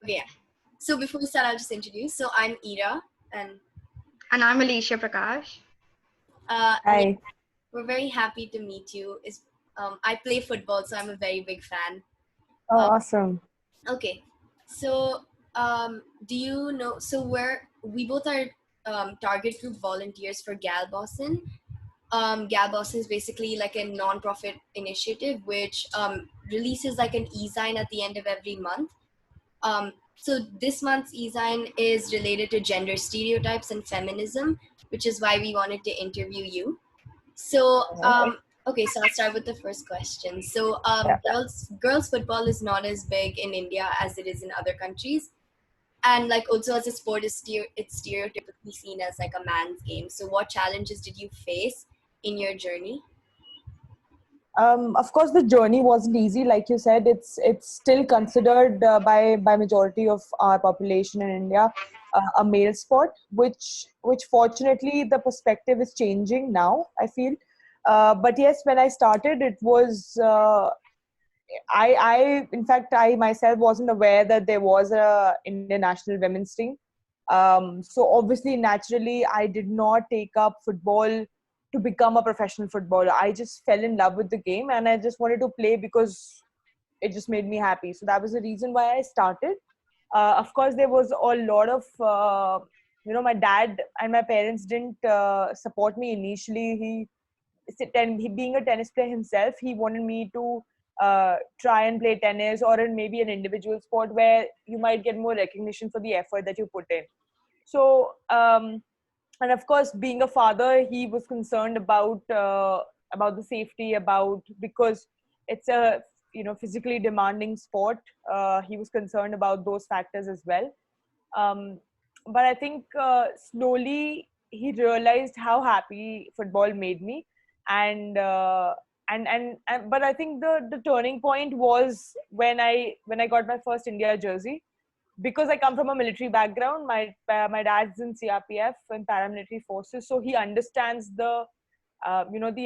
Okay, yeah. So before we start, I'll just introduce. So I'm Ira, and And I'm Alicia Prakash. yeah, Hi. we're very happy to meet you. I play football, so I'm a very big fan. Oh, Uh, awesome. okay, so do you know? So we both are target group volunteers for Bossin. Bossin is basically like a non-profit initiative which releases like an e-zine at the end of every month. So this month's e-zine is related to gender stereotypes and feminism, which is why we wanted to interview you. So, okay, so I'll start with the first question. So, Yeah. girls football is not as big in India as it is in other countries, and like also as a sport, it's stereotypically seen as like a man's game. So, what challenges did you face in your journey? Of course, the journey wasn't easy. Like you said, it's still considered by majority of our population in India a male sport, which fortunately the perspective is changing now, I feel. But yes, when I started, it was I in fact I myself wasn't aware that there was a Indian national women's team. So obviously, naturally, I did not take up football to become a professional footballer. I just fell in love with the game and I just wanted to play because it just made me happy. So that was the reason why I started. Of course, there was a lot of, my dad and my parents didn't support me initially. He being a tennis player himself, he wanted me to try and play tennis or in maybe an individual sport where you might get more recognition for the effort that you put in. So, and of course, being a father, he was concerned about the safety, about because it's a physically demanding sport. He was concerned about those factors as well. Um, but I think slowly he realized how happy football made me, and but I think the turning point was when I got my first India jersey, because I come from a military background. My dad's in CRPF and paramilitary forces, so he understands the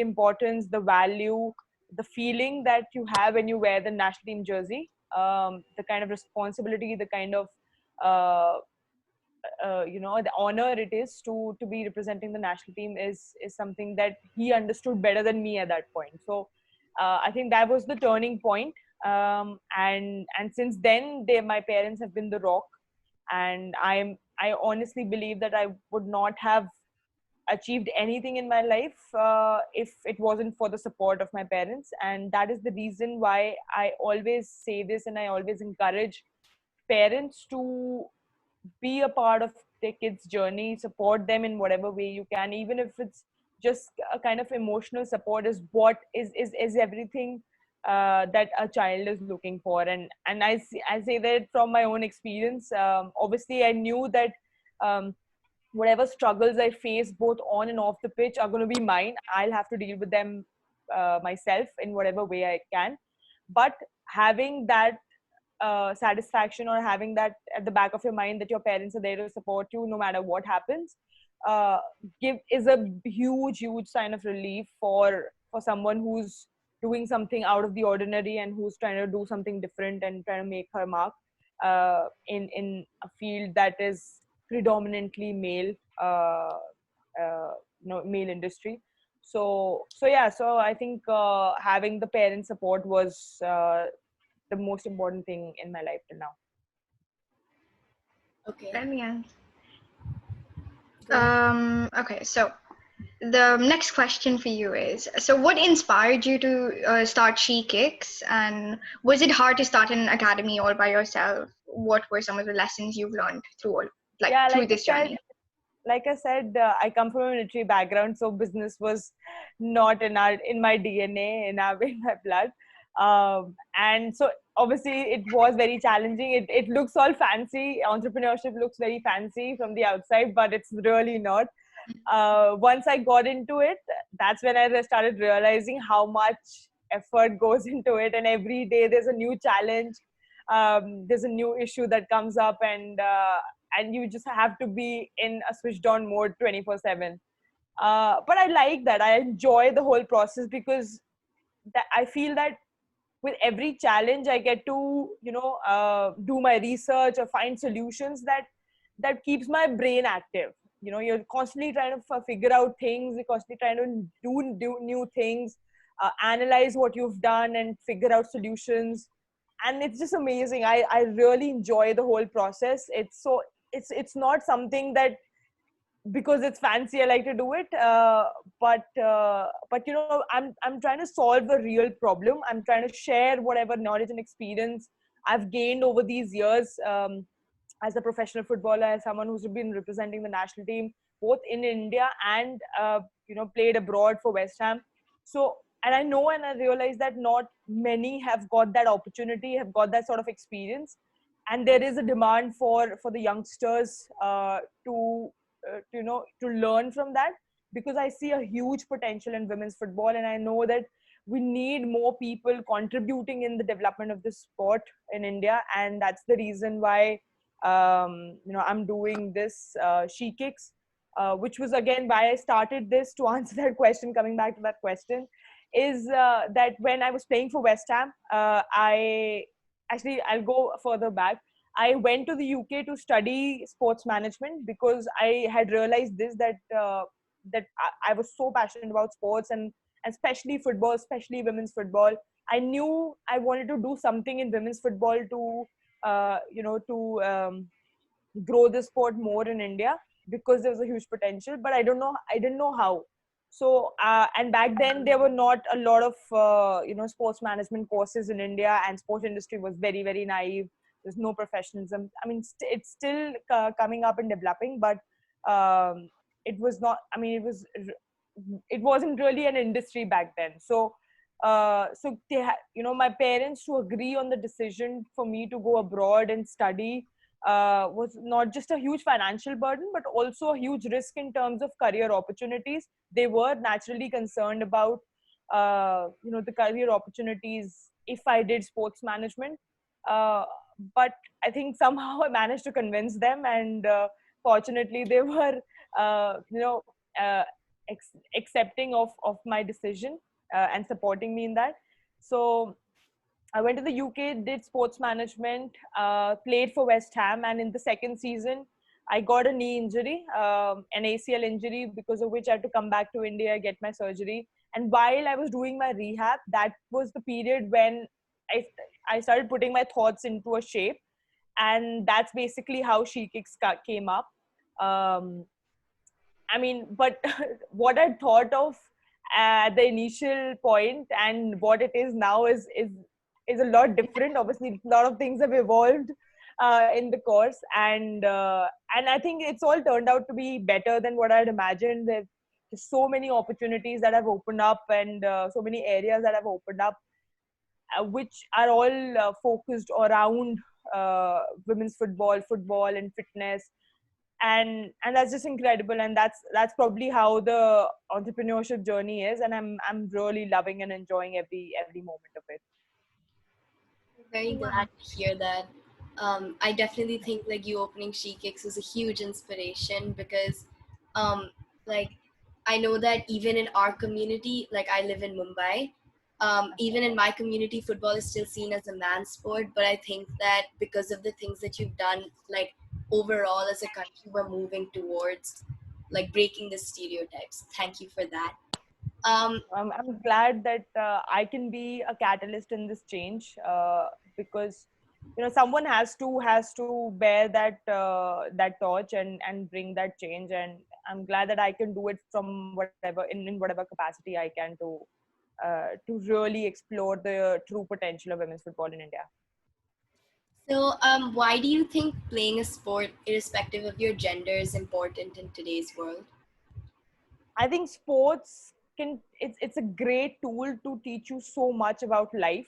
importance, the value, the feeling that you have when you wear the national team jersey, the kind of responsibility, the kind of uh, the honor it is to be representing the national team is something that he understood better than me at that point. So I think that was the turning point. And since then my parents have been the rock, and I honestly believe that I would not have achieved anything in my life if it wasn't for the support of my parents. And that is the reason why I always say this, and I always encourage parents to be a part of their kids' journey, support them in whatever way you can, even if it's just a kind of emotional support is what is everything that a child is looking for. And I say that from my own experience. Obviously, I knew that whatever struggles I face both on and off the pitch are going to be mine. I'll have to deal with them myself in whatever way I can. But having that satisfaction, or having that at the back of your mind that your parents are there to support you no matter what happens, uh, give is a huge sign of relief for someone who's doing something out of the ordinary and who's trying to do something different and trying to make her mark in a field that is predominantly male, male industry. So I think having the parent support was the most important thing in my life till now. Okay. Brilliant. Go ahead. Okay, so the next question for you is, so what inspired you to start She Kicks, and was it hard to start an academy all by yourself? What were some of the lessons you've learned Yeah, through this journey? like I said, I come from a military background, so business was not in my DNA, in my blood. And so obviously it was very challenging. It looks all fancy. Entrepreneurship looks very fancy from the outside, but it's really not. Once I got into it, that's when I started realizing how much effort goes into it, and every day there's a new challenge. There's a new issue that comes up, and you just have to be in a switched on mode 24/7. But I like that. I enjoy the whole process because I feel that with every challenge I get to, do my research or find solutions that keeps my brain active. You're constantly trying to figure out things, you're constantly trying to do new things, analyze what you've done and figure out solutions. And it's just amazing. I really enjoy the whole process. It's not something that because it's fancy I like to do it, but I'm trying to solve a real problem. I'm trying to share whatever knowledge and experience I've gained over these years, as a professional footballer, as someone who's been representing the national team both in India and played abroad for West Ham. So, and I know and I realize that not many have got that opportunity, have got that sort of experience, and there is a demand for the youngsters to learn from that, because I see a huge potential in women's football, and I know that we need more people contributing in the development of this sport in India. And that's the reason why I'm doing this She Kicks, which was again why I started this. To answer that question, coming back to that question, is that when I was playing for West Ham, I'll go further back. I went to the UK to study sports management because I had realized this, that I was so passionate about sports, and especially football, especially women's football. I knew I wanted to do something in women's football to grow the sport more in India, because there was a huge potential, but I didn't know how. So and back then there were not a lot of sports management courses in India, and sports industry was very, very naive. There's no professionalism. I mean, it's still coming up and developing, but it was not. I mean, it wasn't really an industry back then. So my parents to agree on the decision for me to go abroad and study was not just a huge financial burden, but also a huge risk in terms of career opportunities. They were naturally concerned about the career opportunities if I did sports management. But I think somehow I managed to convince them, and fortunately they were uh, you know uh, accepting of my decision, and supporting me in that. So I went to the UK, did sports management, played for West Ham, and in the second season, I got a knee injury, an ACL injury, because of which I had to come back to India, get my surgery. And while I was doing my rehab, that was the period when I, I started putting my thoughts into a shape. And that's basically how She Kicks came up. Um, I mean, but what I thought of at the initial point and what it is now is a lot different. Obviously, a lot of things have evolved in the course, and I think it's all turned out to be better than what I'd imagined. There's so many opportunities that have opened up, and so many areas that have opened up, which are all focused around women's football and fitness, and that's just incredible. And that's probably how the entrepreneurship journey is, and I'm really loving and enjoying every moment of it. Very Wow. glad to hear that. I definitely think like you opening She Kicks was a huge inspiration because, um, like, I know that even in our community, like I live in Mumbai, even in my community, football is still seen as a man's sport. But I think that because of the things that you've done, like overall as a country, we're moving towards like breaking the stereotypes. Thank you for that. Um, I'm glad that I can be a catalyst in this change, because someone has to bear that torch and bring that change. And I'm glad that I can do it from whatever in whatever capacity I can to really explore the true potential of women's football in India. So, why do you think playing a sport, irrespective of your gender, is important in today's world? I think sports it's a great tool to teach you so much about life,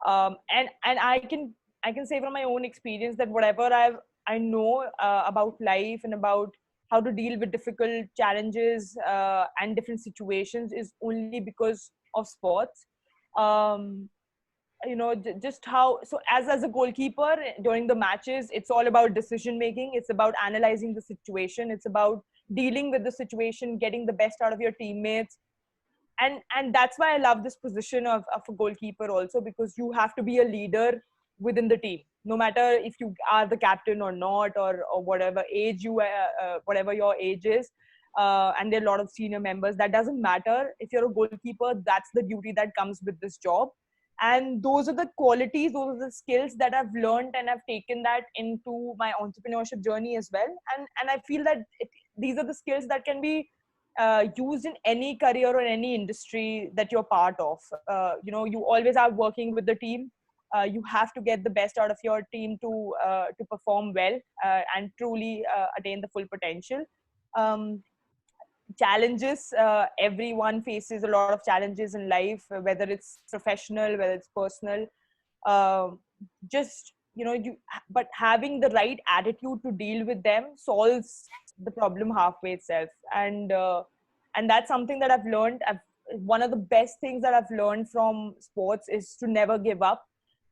and I can say from my own experience that whatever I know about life and about how to deal with difficult challenges and different situations is only because of sports. Um, just how, so as a goalkeeper during the matches, it's all about decision making, it's about analyzing the situation, it's about dealing with the situation, getting the best out of your teammates, and that's why I love this position of a goalkeeper also, because you have to be a leader within the team, no matter if you are the captain or not, or whatever age you whatever your age is. And there are a lot of senior members. That doesn't matter. If you're a goalkeeper, that's the duty that comes with this job. And those are the qualities, those are the skills that I've learned, and I've taken that into my entrepreneurship journey as well. And I feel that these are the skills that can be used in any career or any industry that you're part of. You always are working with the team. You have to get the best out of your team to perform well, and truly attain the full potential. um, Challenges, everyone faces a lot of challenges in life, whether it's professional, whether it's personal. um, just but having the right attitude to deal with them solves the problem halfway itself. And that's something that I've learned. One of the best things that I've learned from sports is to never give up.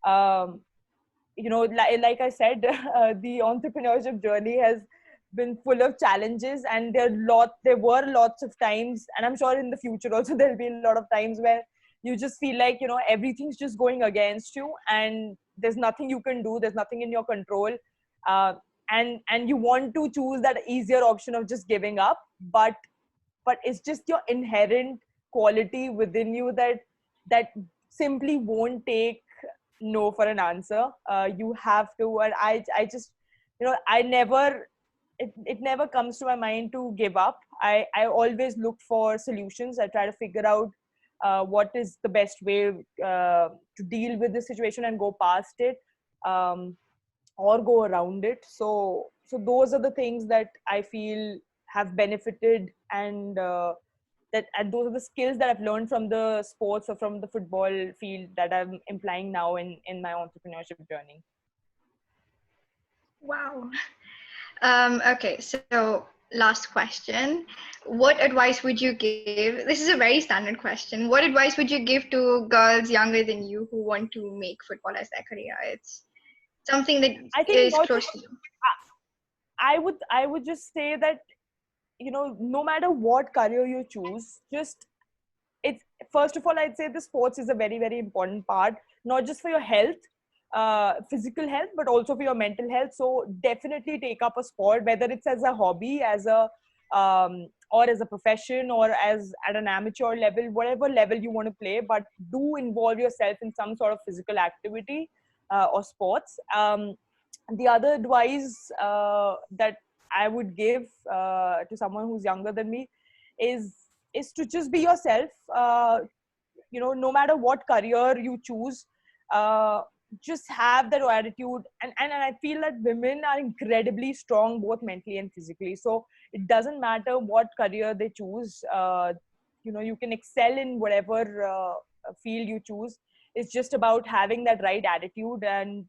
um, like I said, the entrepreneurship journey has been full of challenges, and there were lots of times, and I'm sure in the future also there'll be a lot of times where you just feel like everything's just going against you, and there's nothing you can do, there's nothing in your control. uh, and you want to choose that easier option of just giving up, but it's just your inherent quality within you that simply won't take no for an answer. You have to. And I just, I never, it never comes to my mind to give up. I always look for solutions. I try to figure out what is the best way to deal with the situation and go past it, um, or go around it. So those are the things that I feel have benefited, and those are the skills that I've learned from the sports or from the football field that I'm implying now in my entrepreneurship journey. Wow. Okay, so last question. What advice would you give? This is a very standard question. What advice would you give to girls younger than you who want to make football as their career? It's something that I think is not close just, to you. I would just say that, no matter what career you choose, just it's first of all, I'd say the sports is a very, very important part, not just for your health, physical health, but also for your mental health. So definitely take up a sport, whether it's as a hobby, as a or as a profession, or as at an amateur level, whatever level you want to play, but do involve yourself in some sort of physical activity, or sports. The other advice that I would give to someone who's younger than me is is to just be yourself. No matter what career you choose, uh, just have that attitude. And I feel that women are incredibly strong, both mentally and physically. So it doesn't matter what career they choose. You can excel in whatever field you choose. It's just about having that right attitude, and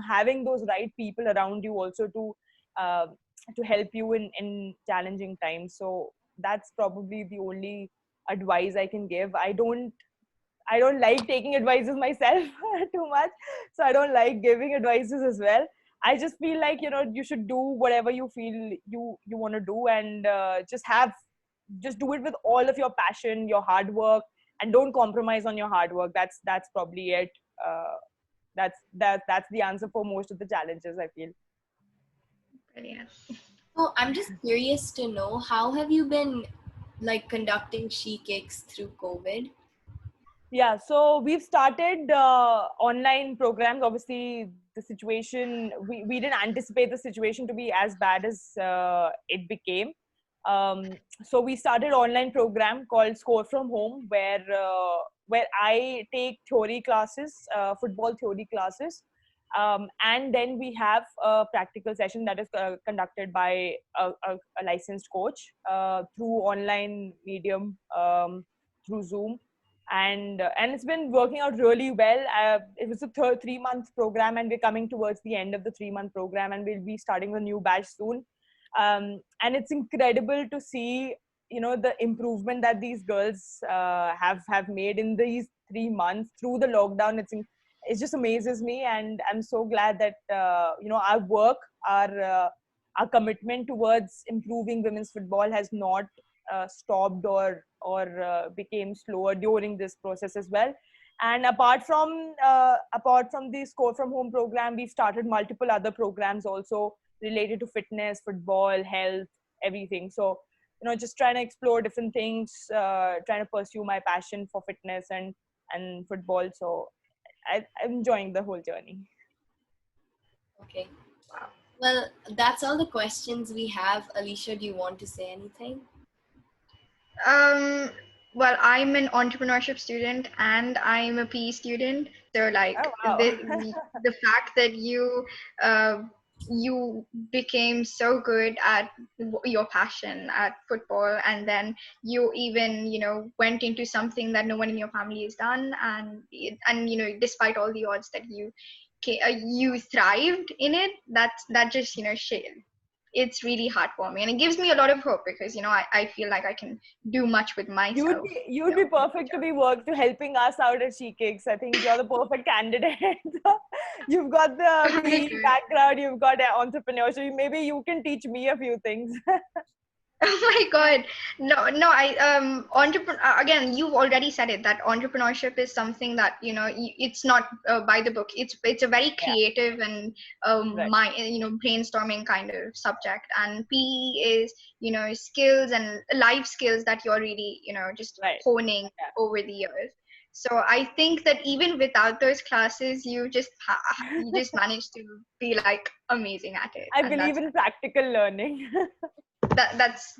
having those right people around you also uh, to help you in challenging times. So that's probably the only advice I can give. I don't like taking advices myself too much, so I don't like giving advices as well. I just feel like, you should do whatever you feel you want to do, and just do it with all of your passion, your hard work, and don't compromise on your hard work. That's probably it. uh, that's the answer for most of the challenges, I feel. Brilliant. So I'm just curious to know, how have you been like conducting she kicks through COVID? Yeah, so we've started online programs. Obviously, the situation, we didn't anticipate the situation to be as bad as it became. So we started online program called Score from Home, where I take theory classes, football theory classes, and then we have a practical session that is conducted by a licensed coach through online medium, through Zoom. And it's been working out really well. It was a 3-month program, and we're coming towards the end of the 3-month program, and we'll be starting a new batch soon. And it's incredible to see, the improvement that these girls have made in these 3 months through the lockdown. It just amazes me, and I'm so glad that our work, our commitment towards improving women's football has not stopped or became slower during this process as well. And apart from the Score from Home program, we've started multiple other programs also related to fitness, football, health, everything. So just trying to explore different things, trying to pursue my passion for fitness and football. So I'm enjoying the whole journey. Okay. Well, that's all the questions we have. Alicia, do you want to say anything? Um, well, I'm an entrepreneurship student and I'm a PE student. So Oh like wow. the fact that uh, you became so good at your passion at football, and then you even went into something that no one in your family has done, and despite all the odds that you thrived in it. That just it's really heartwarming, and it gives me a lot of hope because I feel like I can do much with You'd myself be you'd be in the perfect to future. be work to helping us out at She Cakes. I think you're the perfect candidate. You've got the Oh my PE god. background, you've got entrepreneurship. Maybe you can teach me a few things. Oh my God. No, no, again, you've already said it that entrepreneurship is something that, it's not by the book. It's a very Yeah, creative and right, brainstorming kind of subject. And PE is, skills and life skills that you're really, just right. honing over the years. So I think that even without those classes, you just managed to be like amazing at it, I and believe in practical learning. that's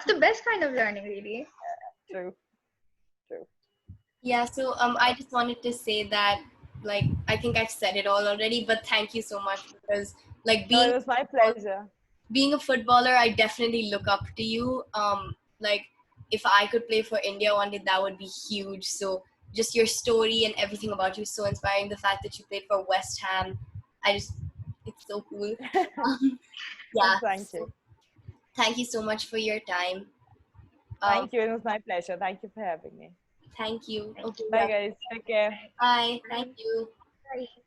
the best kind of learning, really. True, true. Yeah, so I just wanted to say that, like, I think I've said it all already, but thank you so much, because like No, it was my pleasure. being a footballer, I definitely look up to you. Like, if I could play for India one day, that would be huge. So just your story and everything about you is so inspiring. The fact that you played for West Ham, it's so cool. Um, Well, yeah. thank you. So thank you so much for your time. Um, Thank you. It was my pleasure. Thank you for having me. thank you. Thank Okay, you. Bye, yeah. guys. Take care. Bye. Thank Bye. you. Bye.